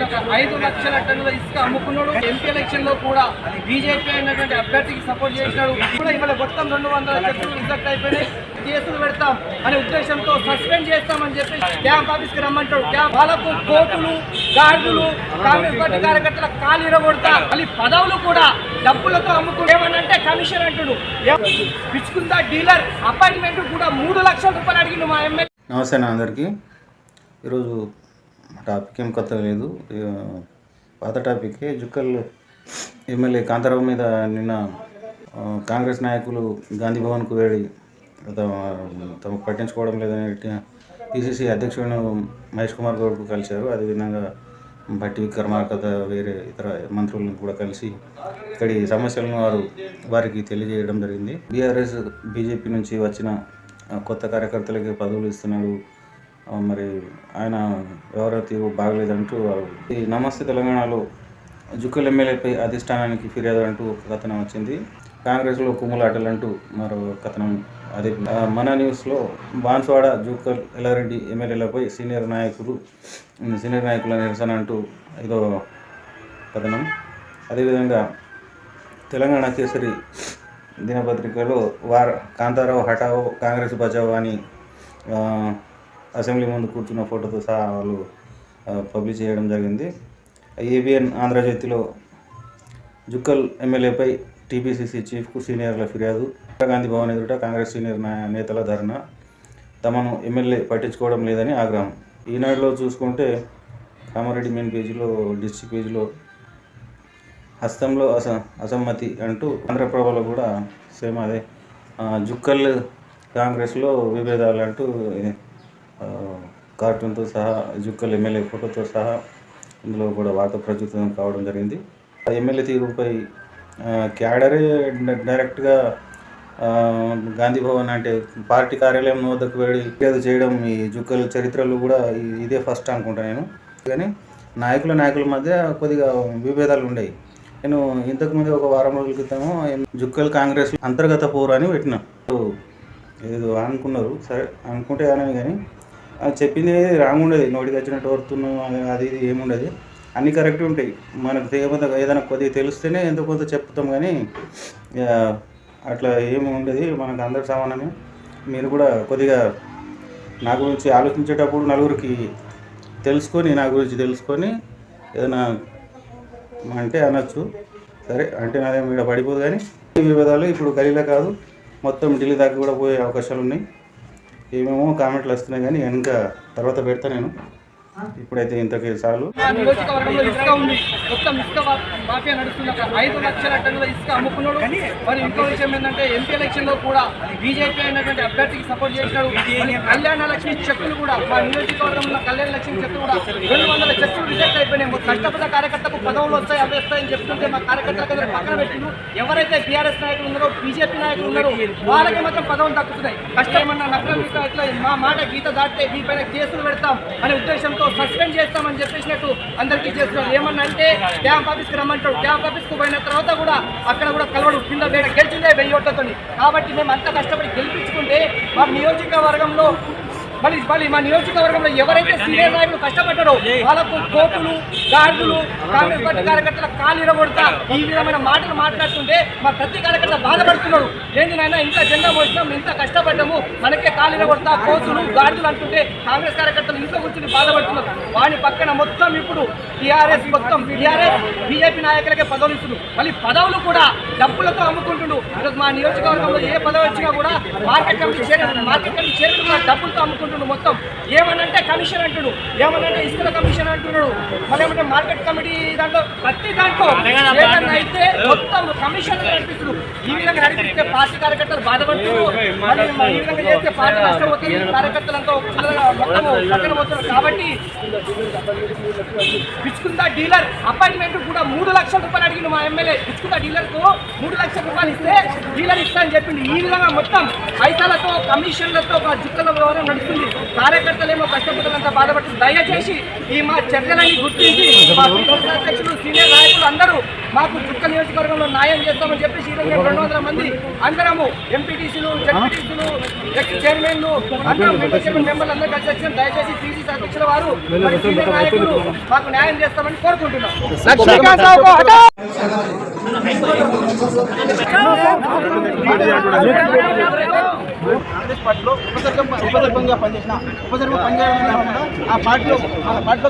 నడుస్తున్న 5 లక్షల టన్నుల ఇసుక అమ్ముకున్నాడు. ఎంపీ ఎలక్షన్ లో కూడా బీజేపీ అయినటువంటి అభ్యర్థికి సపోర్ట్ చేసినాడు. ఇప్పుడు ఇవాళ మొత్తం 200 చెట్లు రిజెక్ట్ అయిపోయినాయి. కేసులు పెడతాం అనే ఉద్దేశంతో సస్పెండ్ చేస్తామని చెప్పి క్యాంప్ ఆఫీస్ కి రమ్మంటాడు. వాళ్ళకు కోర్టులు గార్డులు కాంగ్రెస్ పార్టీ కార్యకర్తల కాలు ఇరగొడతా మళ్ళీ పదవులు కూడా డబ్బులతో అమ్ముకుంటే ఏమనంటే కమిషన్ అంటుడు. పిచ్చుకుందా డీలర్ అపాయింట్మెంట్ కూడా 3 లక్షల రూపాయలు అడిగిండు మా ఎమ్మెల్యే. నమస్తే నా అందరికీ. ఈరోజు టాపిక్ ఏం కొత్త లేదు, పాత టాపిక్కే. జుక్కల్ ఎమ్మెల్యే కాంతారావు మీద నిన్న కాంగ్రెస్ నాయకులు గాంధీ భవన్కు వేడి తమకు పట్టించుకోవడం లేదని పిసిసి అధ్యక్షుడు మహేష్ కుమార్ గౌడ్కు కలిశారు. అదేవిధంగా భట్టి విక్రమార్క వేరే ఇతర మంత్రులను కూడా కలిసి ఇక్కడి సమస్యలను వారికి తెలియజేయడం జరిగింది. బీఆర్ఎస్ బీజేపీ నుంచి వచ్చిన కొత్త కార్యకర్తలకి పదవులు ఇస్తున్నాడు, మరి ఆయన వ్యవహార తీరు బాగలేదంటూ ఈ నమస్తే తెలంగాణలో జుక్కల్ ఎమ్మెల్యేపై అధిష్టానానికి ఫిర్యాదు అంటూ ఒక కథనం వచ్చింది. కాంగ్రెస్లో కుమ్ములాటలంటూ మరో కథనం. అదే మన న్యూస్లో బాన్స్వాడ జుక్కల్ ఎల్లారెడ్డి ఎమ్మెల్యేలపై సీనియర్ నాయకుల నిరసన అంటూ ఇదో కథనం. అదేవిధంగా తెలంగాణ కేసరి దినపత్రికలో కాంతారావు హఠావో కాంగ్రెస్ బచావో అని అసెంబ్లీ ముందు కూర్చున్న ఫోటోతో సహా వాళ్ళు పబ్లిష్ చేయడం జరిగింది. ఏబిఎన్ ఆంధ్రజ్యోతిలో జుక్కల్ ఎమ్మెల్యేపై టీపీసీసీ చీఫ్కు సీనియర్ల ఫిర్యాదు, గాంధీ భవన్ ఎదుట కాంగ్రెస్ సీనియర్ నేతల ధర్నా, తమను ఎమ్మెల్యే పట్టించుకోవడం లేదని ఆగ్రహం. ఈనాడులో చూసుకుంటే కామారెడ్డి మెయిన్ పేజీలో, డిస్ట్రిక్ట్ పేజీలో హస్తంలో అసమ్మతి అంటూ, ఆంధ్రప్రభలో కూడా సేమ్ అదే జుక్కల్ కాంగ్రెస్లో విభేదాలు అంటూ కార్టూన్తో సహా జుక్కల్ ఎమ్మెల్యే ఫోటోతో సహా ఇందులో కూడా వార్త ప్రచురితం కావడం జరిగింది. ఎమ్మెల్యే తీరుపై క్యాడరే డైరెక్ట్గా గాంధీ భవన్ అంటే పార్టీ కార్యాలయం వద్దకు వెళ్ళి ఫిర్యాదు చేయడం ఈ జుక్కల్ చరిత్రలో కూడా ఇదే ఫస్ట్ అనుకుంటా నేను. కానీ నాయకుల మధ్య కొద్దిగా విభేదాలు ఉండేవి. నేను ఇంతకుముందు ఒక వారం రోజుల క్రితము జుక్కల్ కాంగ్రెస్ అంతర్గత పోరు అని పెట్టినా. ఏదో అనుకున్నారు, సరే అనుకుంటే అని, కానీ చెప్పింది రాంగ్ ఉండేది, నోటికి వచ్చినట్టు వరుతున్నాం అది ఇది ఏముండదు, అన్నీ కరెక్ట్ ఉంటాయి. మనకు ఏదైనా కొద్దిగా తెలిస్తేనే ఎంతో కొంత చెప్తాం, కానీ అట్లా ఏమి ఉండదు. మనకు అందరు సమానమే. మీరు కూడా కొద్దిగా నా గురించి ఆలోచించేటప్పుడు నలుగురికి నా గురించి తెలుసుకొని ఏదైనా అంటే అనొచ్చు. సరే అంటే నాదేం ఇక్కడ పడిపోదు, కానీ ఈ వివాదాలు ఇప్పుడు గలీలా కాదు, మొత్తం ఢిల్లీ దాకా కూడా పోయే అవకాశాలు ఉన్నాయి. ఏమేమో కామెంట్లు వస్తున్నాయి, కానీ ఇంకా తర్వాత పెడతా నేను. ఇప్పుడైతే ఇంతకే చాలు. నియోజకవర్గంలో ఇసుక ఉంది, మొత్తం ఇసుక మాఫియా నడుస్తున్న 5 లక్షల టన్నుల ఇసుక అమ్ముకున్నాడు. మరి ఇంకో విషయం ఏంటంటే ఎంపీ ఎలక్షన్ లో కూడా బీజేపీ అయినటువంటి అభ్యర్థికి సపోర్ట్ చేసినాడు. కళ్యాణ లక్ష్మి చెక్కులు కూడా మా నియోజకవర్గంలో కళ్యాణ లక్ష్మి చెక్కులు కూడా 200 చెక్కులు రిజెక్ట్ అయిపోయినాయి. కష్టపడ్డ కార్యకర్తకు పదవులు వస్తాయి, అవి వస్తాయని చెప్తుంటే మా కార్యకర్తల పక్కన పెట్టిండు. ఎవరైతే బీఆర్ఎస్ నాయకులు ఉన్నారో, బీజేపీ నాయకులు ఉన్నారో వాళ్ళకి మాత్రం పదవులు దక్కుతున్నాయి. కష్టమన్నా నగరం ఇట్లా మా మాట గీత దాటితే దీనిపైన కేసులు పెడతాం అనే ఉద్దేశంతో సస్పెండ్ చేస్తామని చెప్పేసినట్టు అందరికీ చేస్తున్నారు. ఏమన్నా అంటే క్యాంప్ ఆఫీస్కి రమ్మంటాడు. క్యాంప్ ఆఫీస్కు పోయిన తర్వాత కూడా అక్కడ కూడా కలవడు, కింద గెలిచిందే 1000 ఓట్లతో. కాబట్టి మేము అంత కష్టపడి గెలిపించుకుంటే మా నియోజకవర్గంలో మా నియోజకవర్గంలో ఎవరైతే సీనియర్ నాయకులు కష్టపడ్డారో వాళ్ళకు కోర్టులు గార్డులు కాంగ్రెస్ పార్టీ కార్యకర్తల కాలు ఇరగొడతా ఈ విధమైన మాటలు మాట్లాడుతుంటే మా ప్రతి కార్యకర్త బాధపడుతున్నాడు. ఏంటి నాయన ఇంత జెండా మోసినాం, ఇంత కష్టపడ్డాము, మనకే కాలు ఇరగొడతా కోర్టులు గార్డులు అంటుంటే కాంగ్రెస్ కార్యకర్తలు ఇంట్లో కూర్చుని బాధపడుతున్నారు. వాని పక్కన మొత్తం ఇప్పుడు టీఆర్ఎస్ బీజేపీ నాయకులకే పదవులు ఇస్తున్నారు. మళ్ళీ పదవులు కూడా డబ్బులతో అమ్ముకుంటుండు. ఈరోజు మా నియోజకవర్గంలో ఏ పదవి వచ్చినా కూడా మార్కెట్ కమిటీ చైర్మన్ కూడా డబ్బులతో అమ్ముకుంటున్నాడు. మొత్తం ఏమనంటే కమిషన్ అంటుడు, ఏమనంటే ఇసుక కమిషన్ అంటున్నాడు, మళ్ళీ ఏమంటే మార్కెట్ కమిటీ దాంట్లో ప్రతి దాంట్లో ఏదన్నా అయితే మొత్తం కమిషన్ నడిపిస్తున్నారు. ఈ విధంగా నడిపిస్తే పార్టీ కార్యకర్తలు బాధపడుతున్నారు. ఈ విధంగా చేస్తే పార్టీ నష్టపోతుంది, కార్యకర్తలంతా పక్కన పోతున్నారు. కాబట్టి పిచ్చుకుందా డీలర్ అపాయింట్మెంట్ కూడా 3 లక్షల రూపాయలు అడిగిండు మా ఎమ్మెల్యే. పిచ్చుకుందా డీలర్కు 3 లక్షల రూపాయలు ఇస్తే డీలర్ ఇస్తా అని చెప్పింది. ఈ విధంగా మొత్తం పైసలతో కమిషన్లతో జుక్కల వ్యవహారం నడుస్తుంది. ఉంది. కార్యకర్తలేమో కష్టపడాలంతా బాధపడుతుంది. దయచేసి ఈ మా చర్యలన్నీ గుర్తించి మా పిసిసి అధ్యక్షులు సీనియర్ నాయకులు అందరూ మాకు చుక్క నియోజకవర్గంలో న్యాయం చేస్తామని చెప్పేసి ఈరోజు 200 మంది అందరము ఎంపీటీసీలు, జడ్పీటీసీలు, ఎక్స్ చైర్మన్లు అందరం మెంబర్లు అందరూ కలిసి వచ్చిన దయచేసి పిసిసి అధ్యక్షుల వారు మరి సీనియర్ నాయకులు మాకు న్యాయం చేస్తామని కోరుకుంటున్నాం. కాంగ్రెస్ పార్టీలో ఉపసర్గంగా పనిచేయడం ఆ పార్టీలో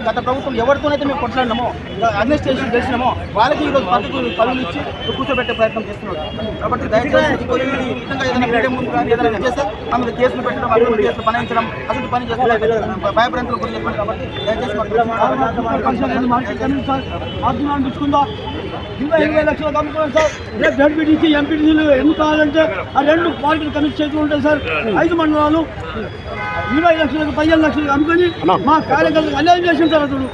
గత ప్రభుత్వం ఎవరితోనైతే మేము కొట్లాడినామో అడ్మినిస్ట్రేషన్ చేసినామో వాళ్ళకి ఈరోజు పద్ధతులు పనులు ఇచ్చి కూర్చోబెట్టే ప్రయత్నం చేస్తున్నారు. కాబట్టి దయచేసి ఈ విధంగా ఏదైనా మీడియం ముందు కానీ ఏదైనా చేస్తే ఆమె కేసులు పెట్టడం, అటువంటి కేసులు పనించడం, అసలు పని చేస్తున్నారు, భయభ్రాంతులు గురి చేస్తున్నారు. కాబట్టి దయచేసి తీసుకుందా 20 లక్షలు కమ్ముకున్నాం సార్. రేపు జడ్పీటీసీ ఎంపీటీసీలు ఎందుకు కావాలంటే ఆ 2 పార్టీలు కమిటీ చేతులు ఉంటాయి సార్. 5 మండలాలు 20 లక్షలకు 15 లక్షలకు అమ్ముకొని మా కార్యకర్తలకు అన్యాయం చేసిన సార్. అతడు